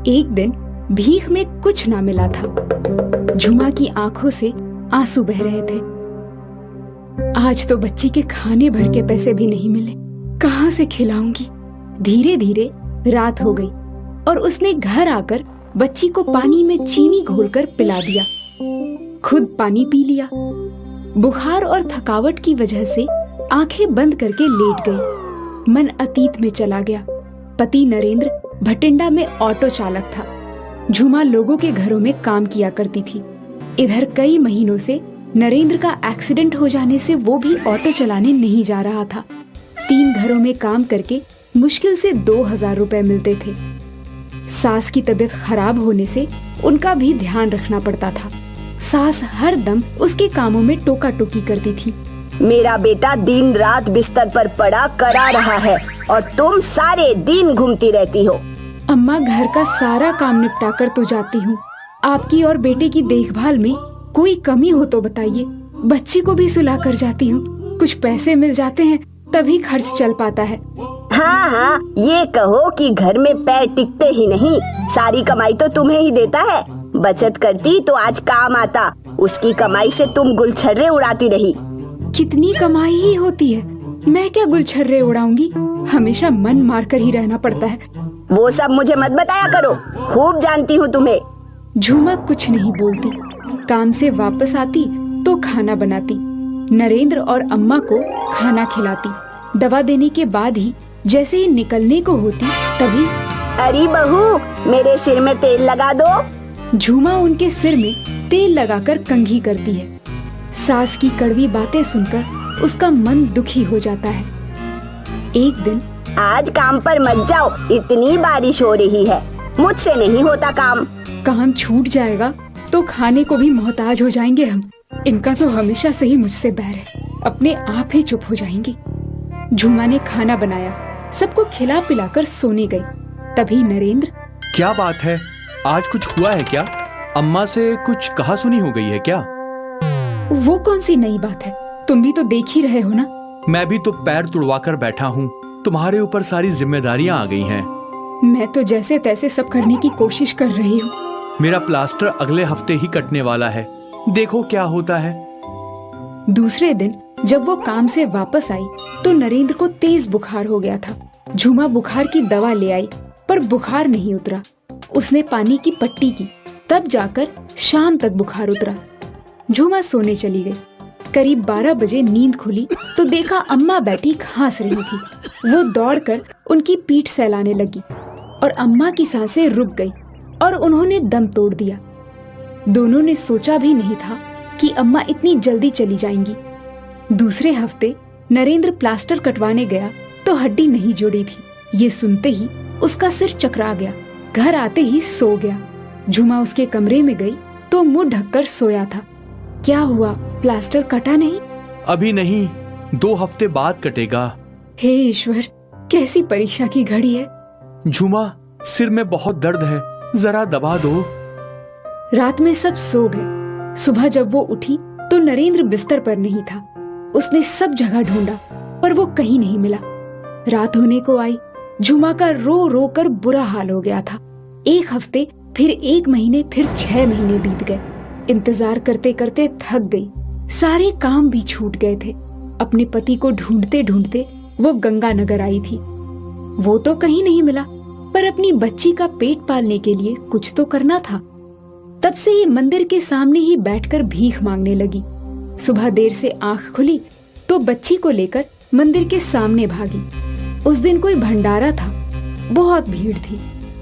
एक दिन भीख में कुछ ना मिला था। झुमा की आंखों से आंसू बह रहे थे। आज तो बच्ची के खाने भर के पैसे भी नहीं मिले, कहाँ से खिलाऊंगी। धीरे धीरे रात हो गई और उसने घर आकर बच्ची को पानी में चीनी घोलकर पिला दिया। खुद पानी पी लिया। बुखार और थकावट की वजह से आंखें बंद करके लेट गई। मन अतीत में चला गया। पति नरेंद्र भटिंडा में ऑटो चालक था। झुमा लोगों के घरों में काम किया करती थी। इधर कई महीनों से नरेंद्र का एक्सीडेंट हो जाने से वो भी ऑटो चलाने नहीं जा रहा था। 3 घरों में काम करके मुश्किल से 2000 रुपए मिलते थे। सास की तबीयत खराब होने से उनका भी ध्यान रखना पड़ता था। सास हर दम उसके कामों में टोका टोकी करती थी। मेरा बेटा दिन रात बिस्तर पर पड़ा करा रहा है और तुम सारे दिन घूमती रहती हो। अम्मा, घर का सारा काम निपटा कर तो जाती हूँ। आपकी और बेटे की देखभाल में कोई कमी हो तो बताइए। बच्ची को भी सुला कर जाती हूँ। कुछ पैसे मिल जाते हैं तभी खर्च चल पाता है। हाँ, ये कहो कि घर में पैर टिकते ही नहीं। सारी कमाई तो तुम्हें ही देता है। बचत करती तो आज काम आता। उसकी कमाई से तुम गुलछर्रे उड़ाती रही। कितनी कमाई ही होती है, मैं क्या गुलछर्रे उड़ाऊंगी। हमेशा मन मार कर ही रहना पड़ता है। वो सब मुझे मत बताया करो, खूब जानती हूँ तुम्हें। झुमा कुछ नहीं बोलती। काम से वापस आती तो खाना बनाती, नरेंद्र और अम्मा को खाना खिलाती। दवा देने के बाद ही जैसे ही निकलने को होती तभी, अरे बहू, मेरे सिर में तेल लगा दो। झुमा उनके सिर में तेल लगाकर कंघी करती है। सास की कड़वी बातें सुनकर उसका मन दुखी हो जाता है। एक दिन, आज काम पर मत जाओ, इतनी बारिश हो रही है, मुझसे नहीं होता काम। काम छूट जाएगा तो खाने को भी मोहताज हो जाएंगे हम। इनका तो हमेशा से ही मुझसे बैर है, अपने आप ही चुप हो जाएंगी। झुमा ने खाना बनाया, सबको खिला पिलाकर सोने गई। तभी नरेंद्र, क्या बात है, आज कुछ हुआ है क्या? अम्मा से कुछ कहा सुनी हो गई है क्या? वो कौन सी नई बात है, तुम भी तो देख ही रहे हो ना। मैं भी तो पैर तुड़वा कर बैठा हूँ, तुम्हारे ऊपर सारी जिम्मेदारियाँ आ गई हैं। मैं तो जैसे तैसे सब करने की कोशिश कर रही हूँ। मेरा प्लास्टर अगले हफ्ते ही कटने वाला है, देखो क्या होता है। दूसरे दिन जब वो काम से वापस आई तो नरेंद्र को तेज बुखार हो गया था। झुमा बुखार की दवा ले आई पर बुखार नहीं उतरा। उसने पानी की पट्टी की, तब जाकर शाम तक बुखार उतरा। झुमा सोने चली गई। करीब 12 बजे नींद खुली तो देखा अम्मा बैठी घास रही थी। वो दौड़कर उनकी पीठ सहलाने लगी और अम्मा की सांसें रुक गई और उन्होंने दम तोड़ दिया। दोनों ने सोचा भी नहीं था कि अम्मा इतनी जल्दी चली जाएंगी। दूसरे हफ्ते नरेंद्र प्लास्टर कटवाने गया तो हड्डी नहीं जुड़ी थी। ये सुनते ही उसका सिर चकरा गया। घर आते ही सो गया। झुमा उसके कमरे में गई तो मुंह ढककर सोया था। क्या हुआ, प्लास्टर कटा नहीं? अभी नहीं, 2 हफ्ते बाद कटेगा। हे ईश्वर, कैसी परीक्षा की घड़ी है। झुमा, सिर में बहुत दर्द है, जरा दबा दो। रात में सब सो गए। सुबह जब वो उठी तो नरेंद्र बिस्तर पर नहीं था। उसने सब जगह ढूंढा पर वो कहीं नहीं मिला। रात होने को आई। झुमा का रो रो कर बुरा हाल हो गया था। 1 हफ्ते, फिर 1 महीने, फिर 6 महीने बीत गए। इंतजार करते करते थक गई। सारे काम भी छूट गए थे। अपने पति को ढूंढते ढूंढते वो गंगानगर आई थी। वो तो कहीं नहीं मिला, पर अपनी बच्ची का पेट पालने के लिए कुछ तो करना था। तब से ये मंदिर के सामने ही बैठकर भीख मांगने लगी। सुबह देर से आंख खुली तो बच्ची को लेकर मंदिर के सामने भागी। उस दिन कोई भंडारा था, बहुत भीड़ थी,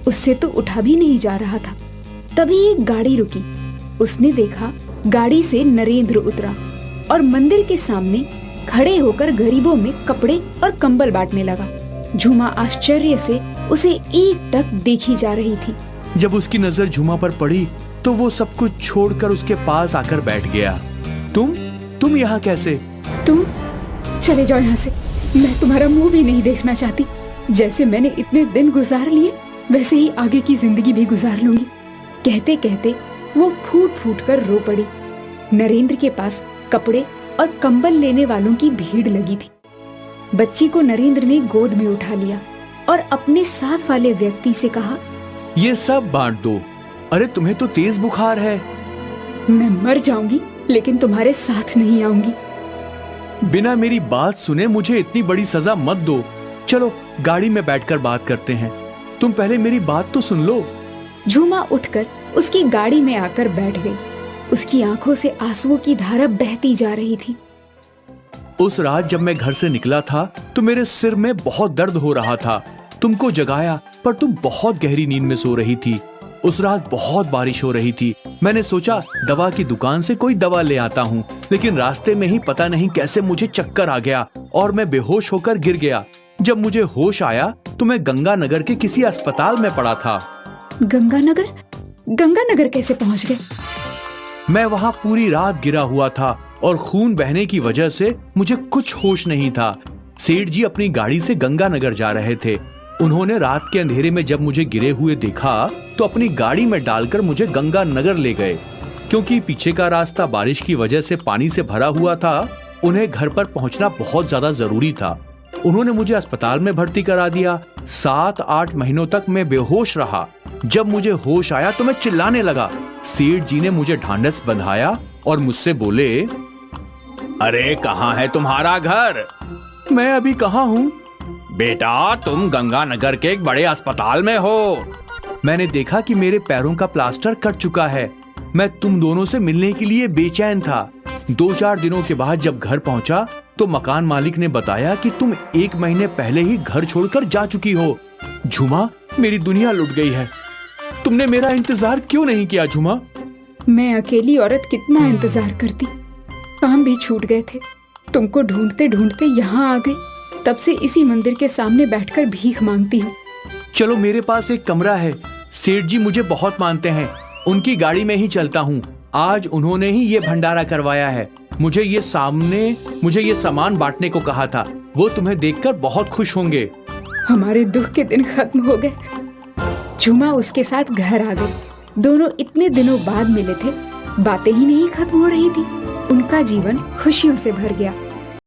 उससे तो उठा भी नहीं जा रहा था। तभी एक गाड़ी रुकी। उसने देखा, गाड़ी से नरेंद्र उतरा और मंदिर के सामने खड़े होकर गरीबों में कपड़े और कंबल बांटने लगा। झुमा आश्चर्य से उसे एकटक देखी जा रही थी। जब उसकी नजर झुमा पर पड़ी तो वो सब कुछ छोड़कर उसके पास आकर बैठ गया। तुम यहाँ कैसे? तुम चले जाओ यहाँ से, मैं तुम्हारा मुंह भी नहीं देखना चाहती। जैसे मैंने इतने दिन गुजार लिए वैसे ही आगे की जिंदगी भी गुजार लूंगी। कहते कहते वो फूट फूट कर रो पड़ी। नरेंद्र के पास कपड़े और कंबल लेने वालों की भीड़ लगी थी। बच्ची को नरेंद्र ने गोद में उठा लिया और अपने साथ वाले व्यक्ति से कहा, ये सब बांट दो। अरे तुम्हें तो तेज बुखार है। मैं मर जाऊंगी लेकिन तुम्हारे साथ नहीं आऊंगी। बिना मेरी बात सुने मुझे इतनी बड़ी सजा मत दो। चलो गाड़ी में बैठकर बात करते हैं। तुम पहले मेरी बात तो सुन लो। झूमा उठकर उसकी गाड़ी में आकर बैठ गई। उसकी आंखों से आंसुओं की धारा बहती जा रही थी। उस रात जब मैं घर से निकला था तो मेरे सिर में बहुत दर्द हो रहा था। तुमको जगाया पर तुम बहुत गहरी नींद में सो रही थी। उस रात बहुत बारिश हो रही थी। मैंने सोचा दवा की दुकान से कोई दवा ले आता हूँ, लेकिन रास्ते में ही पता नहीं कैसे मुझे चक्कर आ गया और मैं बेहोश होकर गिर गया। जब मुझे होश आया तो मैं गंगानगर के किसी अस्पताल में पड़ा था। गंगानगर? गंगानगर कैसे पहुंच गए? मैं वहाँ पूरी रात गिरा हुआ था और खून बहने की वजह से मुझे कुछ होश नहीं था। सेठ जी अपनी गाड़ी से गंगानगर जा रहे थे। उन्होंने रात के अंधेरे में जब मुझे गिरे हुए देखा तो अपनी गाड़ी में डालकर मुझे गंगानगर ले गए। क्योंकि पीछे का रास्ता बारिश की वजह से पानी से भरा हुआ था, उन्हें घर पर पहुंचना बहुत ज्यादा जरूरी था। उन्होंने मुझे अस्पताल में भर्ती करा दिया। 7-8 महीनों तक मैं बेहोश रहा। जब मुझे होश आया तो मैं चिल्लाने लगा। सेठ जी ने मुझे ढांढस बंधाया और मुझसे बोले, अरे कहाँ है तुम्हारा घर? मैं अभी कहाँ हूँ? बेटा तुम गंगानगर के एक बड़े अस्पताल में हो। मैंने देखा कि मेरे पैरों का प्लास्टर कट चुका है। मैं तुम दोनों से मिलने के लिए बेचैन था। 2-4 दिनों के बाद जब घर पहुंचा तो मकान मालिक ने बताया कि तुम 1 महीने पहले ही घर छोड़कर जा चुकी हो। झूमा, मेरी दुनिया लुट गई है। तुमने मेरा इंतजार क्यों नहीं किया झूमा? मैं अकेली औरत कितना इंतजार करती। काम भी छूट गए थे। तुमको ढूंढते ढूंढते यहाँ आ गई। तब से इसी मंदिर के सामने बैठकर भीख मांगती हूँ। चलो मेरे पास एक कमरा है। सेठ जी मुझे बहुत मानते हैं। उनकी गाड़ी में ही चलता हूँ। आज उन्होंने ही ये भंडारा करवाया है। मुझे ये सामान बांटने को कहा था। वो तुम्हें देखकर बहुत खुश होंगे। हमारे दुख के दिन खत्म हो गए। झूमा उसके साथ घर आ गई। दोनों इतने दिनों बाद मिले थे, बातें ही नहीं खत्म हो रही थी। उनका जीवन खुशियों से भर गया।